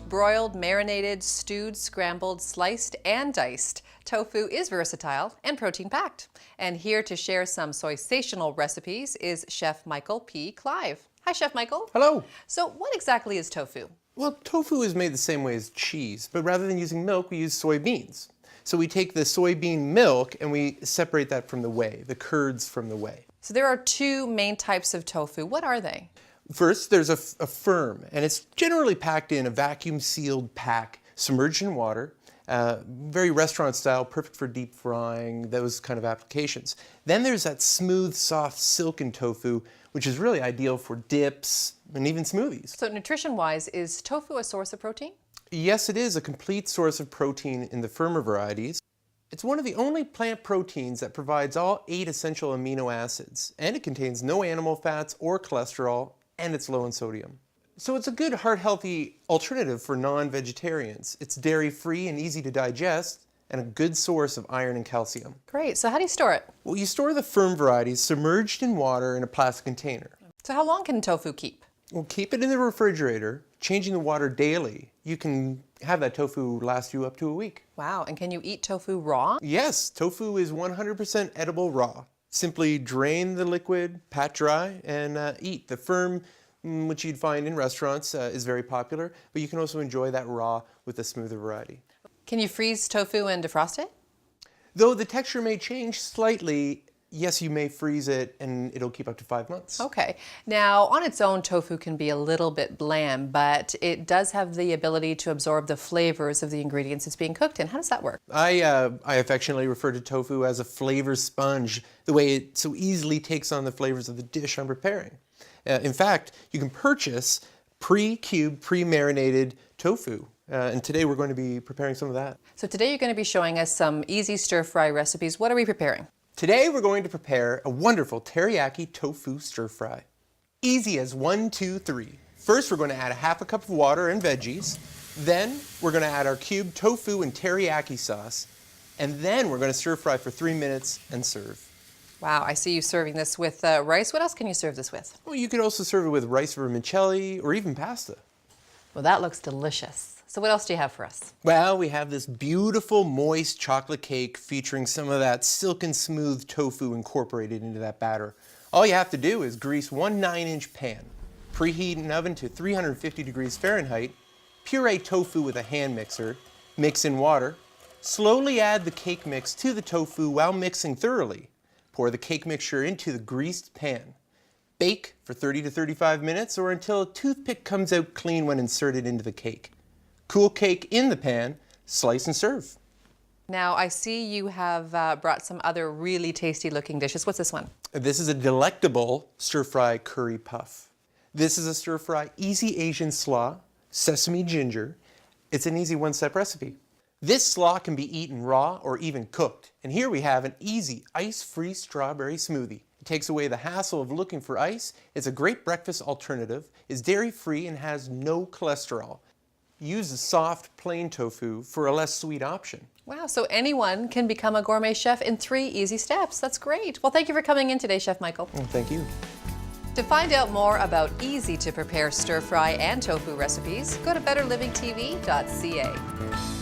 Grilled, broiled, marinated, stewed, scrambled, sliced, and diced, tofu is versatile and protein-packed. And here to share some soy-sational recipes is Chef Michael P. Clive. Hi, Chef Michael. Hello. So what exactly is tofu? Well, tofu is made the same way as cheese, but rather than using milk, we use soybeans. So we take the soybean milk and we separate that from the whey, the curds from the whey. So there are two main types of tofu. What are they? First, there's a firm, and it's generally packed in a vacuum-sealed pack, submerged in water, very restaurant style, perfect for deep frying, those kind of applications. Then there's that smooth, soft, silken tofu, which is really ideal for dips and even smoothies. So nutrition-wise, is tofu a source of protein? Yes, it is a complete source of protein in the firmer varieties. It's one of the only plant proteins that provides all 8 essential amino acids, and it contains no animal fats or cholesterol, and it's low in sodium. So it's a good heart-healthy alternative for non-vegetarians. It's dairy-free and easy to digest, and a good source of iron and calcium. Great. So how do you store it? Well, you store the firm varieties submerged in water in a plastic container. So how long can tofu keep? Well, keep it in the refrigerator, changing the water daily. You can have that tofu last you up to a week. Wow. And can you eat tofu raw? Yes, tofu is 100% edible raw. Simply drain the liquid, pat dry, and eat. The firm, which you'd find in restaurants, is very popular, but you can also enjoy that raw with a smoother variety. Can you freeze tofu and defrost it? Though the texture may change slightly, yes, you may freeze it and it'll keep up to 5 months. Okay. Now, on its own, tofu can be a little bit bland, but it does have the ability to absorb the flavors of the ingredients it's being cooked in. How does that work? I affectionately refer to tofu as a flavor sponge, the way it so easily takes on the flavors of the dish I'm preparing. In fact, you can purchase pre-cubed, pre-marinated tofu. And today we're going to be preparing some of that. So today you're going to be showing us some easy stir-fry recipes. What are we preparing? Today we're going to prepare a wonderful teriyaki tofu stir-fry. Easy as 1, 2, 3. First we're going to add a half a cup of water and veggies. Then we're going to add our cubed tofu and teriyaki sauce. And then we're going to stir-fry for 3 minutes and serve. Wow, I see you serving this with rice. What else can you serve this with? Well, you could also serve it with rice vermicelli or even pasta. Well, that looks delicious. So what else do you have for us? Well, we have this beautiful moist chocolate cake featuring some of that silken smooth tofu incorporated into that batter. All you have to do is grease one 9-inch pan, preheat an oven to 350 degrees Fahrenheit, puree tofu with a hand mixer, mix in water, slowly add the cake mix to the tofu while mixing thoroughly. Pour the cake mixture into the greased pan. Bake for 30 to 35 minutes or until a toothpick comes out clean when inserted into the cake. Cool cake in the pan, slice and serve. Now, I see you have brought some other really tasty looking dishes. What's this one? This is a delectable stir-fry curry puff. This is a stir-fry easy Asian slaw, sesame ginger. It's an easy one-step recipe. This slaw can be eaten raw or even cooked. And here we have an easy ice-free strawberry smoothie. It takes away the hassle of looking for ice. It's a great breakfast alternative, is dairy-free and has no cholesterol. Use the soft, plain tofu for a less sweet option. Wow, so anyone can become a gourmet chef in 3 easy steps. That's great. Well, thank you for coming in today, Chef Michael. Well, thank you. To find out more about easy to prepare stir-fry and tofu recipes, go to betterlivingtv.ca.